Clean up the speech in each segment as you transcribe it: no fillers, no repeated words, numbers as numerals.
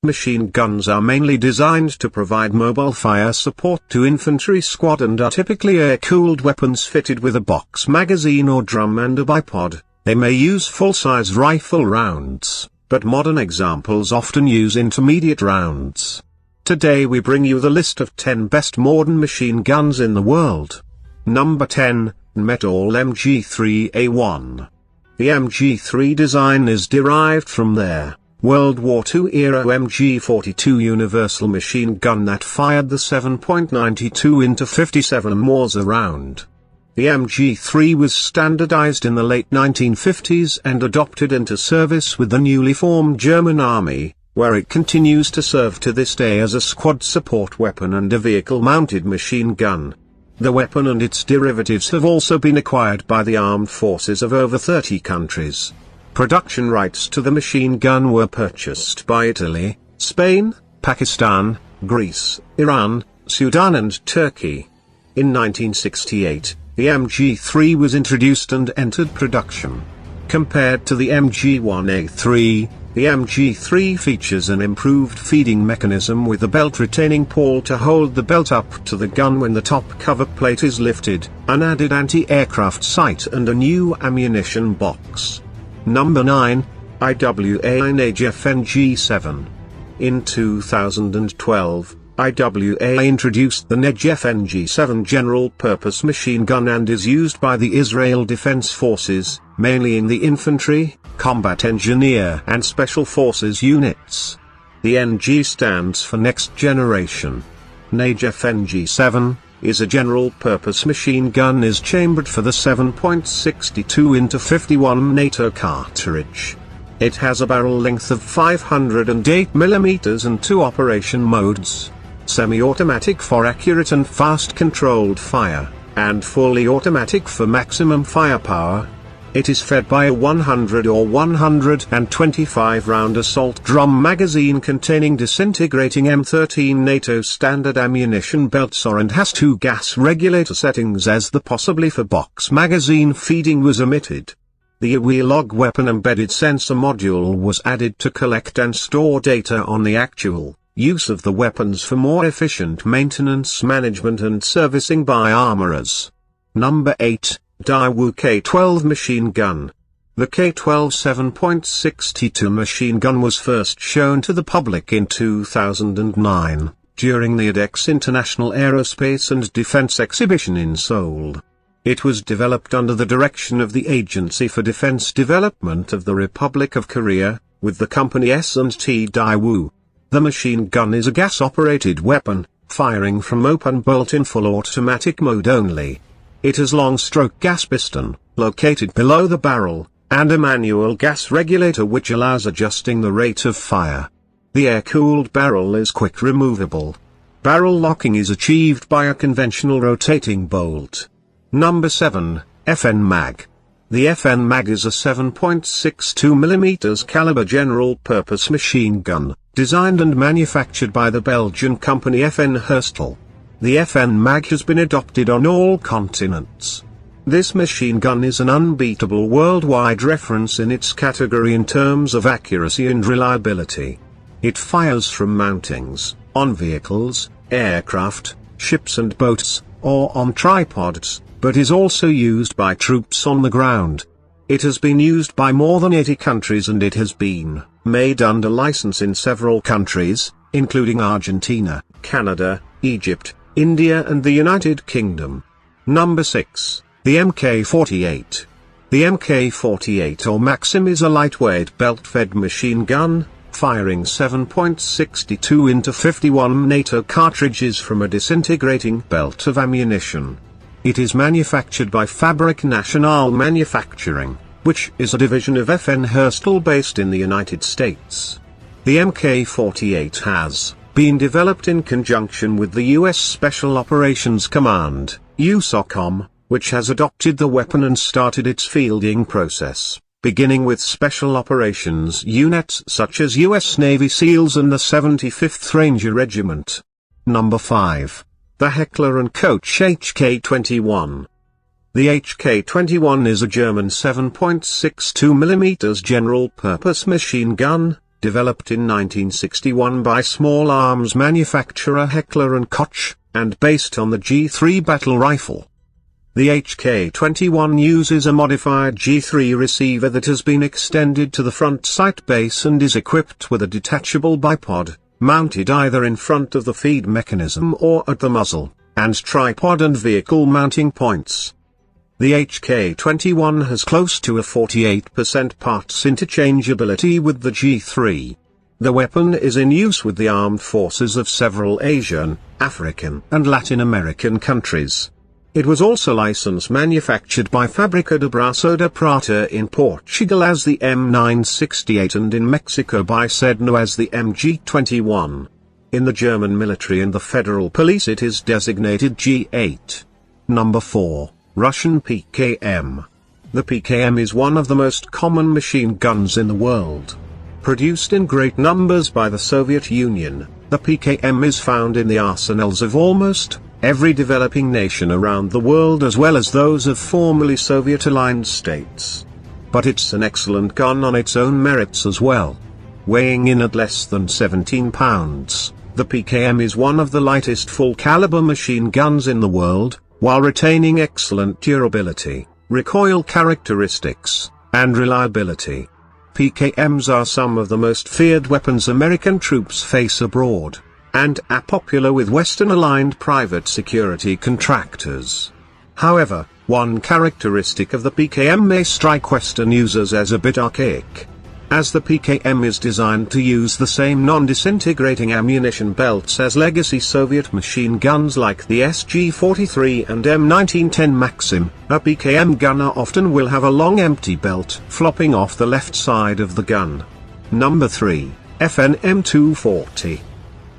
machine guns are mainly designed to provide mobile fire support to infantry squad and are typically air-cooled weapons fitted with a box magazine or drum and a bipod. They may use full-size rifle rounds, but modern examples often use intermediate rounds. Today we bring you the list of 10 best modern machine guns in the world. Number 10, Metal MG3A1. The MG3 design is derived from their World War II era MG42 universal machine gun that fired the 7.92 into 57 Mauser round. The MG3 was standardized in the late 1950s and adopted into service with the newly formed German Army, where it continues to serve to this day as a squad support weapon and a vehicle-mounted machine gun. The weapon and its derivatives have also been acquired by the armed forces of over 30 countries. Production rights to the machine gun were purchased by Italy, Spain, Pakistan, Greece, Iran, Sudan and Turkey. In 1968, the MG3 was introduced and entered production. Compared to the MG1A3, the MG3 features an improved feeding mechanism with a belt-retaining pawl to hold the belt up to the gun when the top cover plate is lifted, an added anti-aircraft sight and a new ammunition box. Number 9, IWA Najaf NG7. In 2012, IWA introduced the Najaf NG7 general-purpose machine gun and is used by the Israel Defense Forces, mainly in the infantry, combat engineer and special forces units. The NG stands for Next Generation. Najaf NG7 is a general-purpose machine gun is chambered for the 7.62 into 51 NATO cartridge. It has a barrel length of 508 mm and 2 operation modes: semi-automatic for accurate and fast controlled fire, and fully automatic for maximum firepower. It is fed by a 100 or 125 round assault drum magazine containing disintegrating M13 NATO standard ammunition belts and has 2 gas regulator settings as the possibility for box magazine feeding was omitted. The AWI log weapon embedded sensor module was added to collect and store data on the actual use of the weapons for more efficient maintenance management and servicing by armorers. Number 8, Daewoo K12 machine gun. The K12 7.62 machine gun was first shown to the public in 2009, during the ADEX International Aerospace and Defense Exhibition in Seoul. It was developed under the direction of the Agency for Defense Development of the Republic of Korea, with the company S&T Daewoo. The machine gun is a gas-operated weapon, firing from open bolt in full automatic mode only. It has long-stroke gas piston, located below the barrel, and a manual gas regulator which allows adjusting the rate of fire. The air-cooled barrel is quick removable. Barrel locking is achieved by a conventional rotating bolt. Number 7, FN Mag. The FN Mag is a 7.62mm caliber general-purpose machine gun, designed and manufactured by the Belgian company FN Herstal. The FN Mag has been adopted on all continents. This machine gun is an unbeatable worldwide reference in its category in terms of accuracy and reliability. It fires from mountings, on vehicles, aircraft, ships and boats, or on tripods, but is also used by troops on the ground. It has been used by more than 80 countries and it has been made under license in several countries, including Argentina, Canada, Egypt, India and the United Kingdom. Number 6, the Mk48. The Mk48 or Maxim is a lightweight belt-fed machine gun, firing 7.62 into 51 NATO cartridges from a disintegrating belt of ammunition. It is manufactured by Fabrique Nationale Manufacturing, which is a division of FN Herstal based in the United States. The Mk48 has been developed in conjunction with the U.S. Special Operations Command, USOCOM, which has adopted the weapon and started its fielding process, beginning with special operations units such as U.S. Navy SEALs and the 75th Ranger Regiment. Number 5. The Heckler & Koch HK21. The HK21 is a German 7.62mm general-purpose machine gun, developed in 1961 by small arms manufacturer Heckler & Koch, and based on the G3 battle rifle. The HK-21 uses a modified G3 receiver that has been extended to the front sight base and is equipped with a detachable bipod, mounted either in front of the feed mechanism or at the muzzle, and tripod and vehicle mounting points. The HK-21 has close to a 48% parts interchangeability with the G3. The weapon is in use with the armed forces of several Asian, African and Latin American countries. It was also license manufactured by Fábrica de Braço da Prata in Portugal as the M968 and in Mexico by Sedno as the MG21. In the German military and the federal police it is designated G8. Number 4. Russian PKM. The PKM is one of the most common machine guns in the world. Produced in great numbers by the Soviet Union, the PKM is found in the arsenals of almost every developing nation around the world as well as those of formerly Soviet-aligned states. But it's an excellent gun on its own merits as well. Weighing in at less than 17 pounds, the PKM is one of the lightest full-caliber machine guns in the world, while retaining excellent durability, recoil characteristics, and reliability. PKMs are some of the most feared weapons American troops face abroad, and are popular with Western-aligned private security contractors. However, one characteristic of the PKM may strike Western users as a bit archaic. As the PKM is designed to use the same non-disintegrating ammunition belts as legacy Soviet machine guns like the SG-43 and M1910 Maxim, a PKM gunner often will have a long empty belt flopping off the left side of the gun. Number 3. FN M240.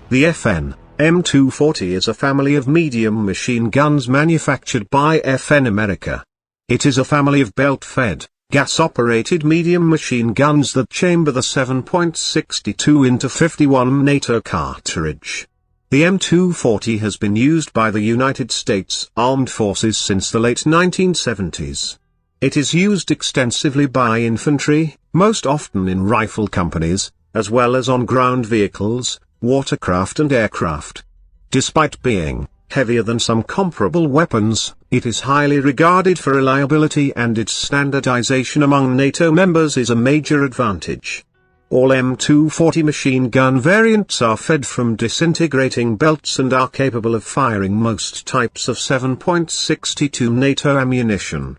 The FN M240 is a family of medium machine guns manufactured by FN America. It is a family of belt-fed, gas-operated medium machine guns that chamber the 7.62 x 51 NATO cartridge. The M240 has been used by the United States Armed Forces since the late 1970s. It is used extensively by infantry, most often in rifle companies, as well as on ground vehicles, watercraft and aircraft. Despite being heavier than some comparable weapons, it is highly regarded for reliability and its standardization among NATO members is a major advantage. All M240 machine gun variants are fed from disintegrating belts and are capable of firing most types of 7.62 NATO ammunition.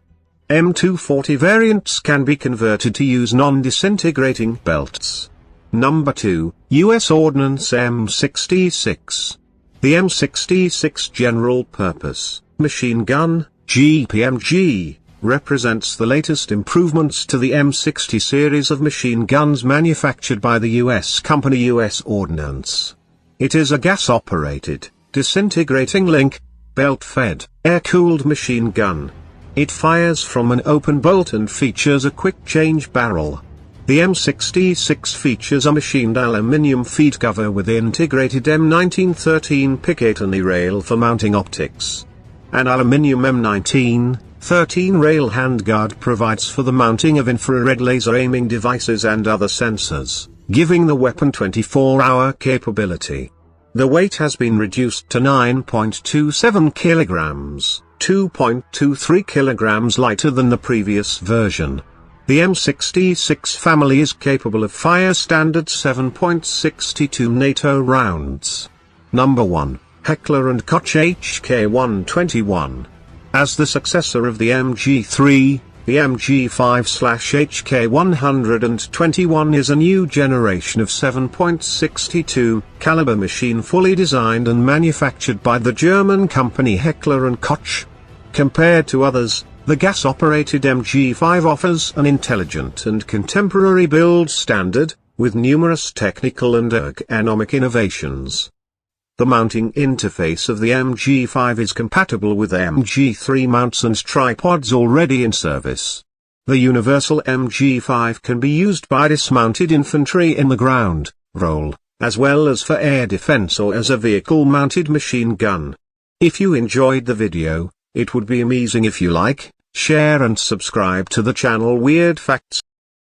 M240 variants can be converted to use non-disintegrating belts. Number 2, U.S. Ordnance M66. The M66 General Purpose Machine Gun, GPMG, represents the latest improvements to the M60 series of machine guns manufactured by the U.S. company U.S. Ordnance. It is a gas-operated, disintegrating link, belt-fed, air-cooled machine gun. It fires from an open bolt and features a quick-change barrel. The M66 features a machined aluminium feed cover with integrated M1913 Picatinny rail for mounting optics. An aluminium M1913 rail handguard provides for the mounting of infrared laser aiming devices and other sensors, giving the weapon 24-hour capability. The weight has been reduced to 9.27 kilograms, 2.23 kilograms lighter than the previous version. The M66 family is capable of fire standard 7.62 NATO rounds. Number 1, Heckler & Koch HK121. As the successor of the MG3, the MG5/HK121 is a new generation of 7.62 caliber machine fully designed and manufactured by the German company Heckler & Koch. Compared to others, the gas-operated MG5 offers an intelligent and contemporary build standard, with numerous technical and ergonomic innovations. The mounting interface of the MG5 is compatible with MG3 mounts and tripods already in service. The universal MG5 can be used by dismounted infantry in the ground role, as well as for air defense or as a vehicle-mounted machine gun. If you enjoyed the video, it would be amazing if you like, share and subscribe to the channel Weird Facts.